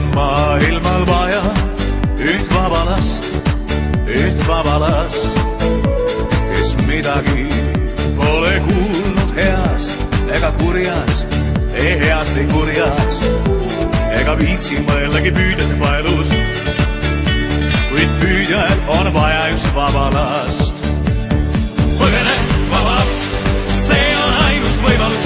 on maailmal vaja üht vaba last, kes midagi pole kuulnud heas ega kurjas, ei heas või kurjas, ega viitsi mõeldagi püüdjate paelus, kuid püüdjal on vaja just vaba last. Põgene, vaba laps, see on ainus võimalus.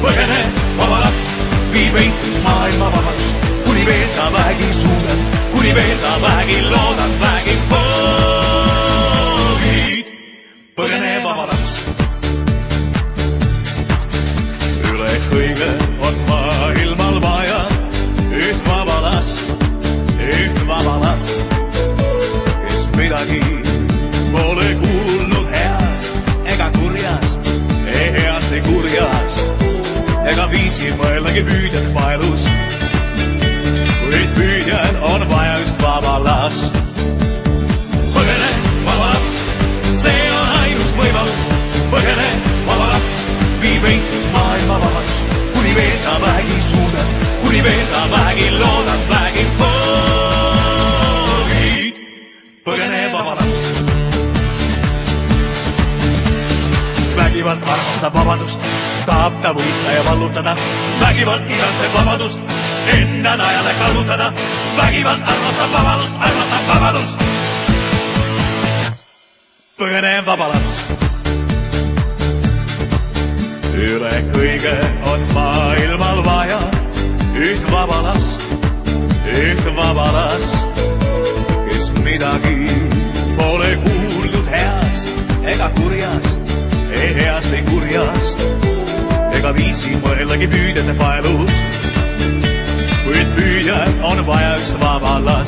Põgene, vaba laps, vii meid maailma vabadust, kuni veel sa vähegi suudad, kuni veel sa vähegi loodad, vähegi poogid. Põgene, vaba laps. Üle kõige on maailmal vaja üht vaba last, kes midagi pole kuulnud heas ega kurjas, ei heas või kurjas, ega viitsi mõeldagi püüdjate paelus, kuid püüdjal on vaja just vaba last. Põgene, vaba laps, see on ainus võimalus. Põgene, vaba laps, vii meid maailma vabadust, kuni veel sa vähegi suudad, kuni veel sa vähegi loodad, vähegi poogid. Põgene, vaba laps. Vägivald armastab vabadust, tahab ta võita ja vallutada. Vägivald igatseb vabadust, enda najale kallutada. Vägivald armastab vabadust. Põgene, vaba laps. Üle kõige on maailmal vaja üht vaba last, kes midagi pole kuuldud heas ega kurjas, ei heas või kurjas, ega viitsi mõeldagi püüdjate paelus, kuid püüdjal on vaja just vaba last.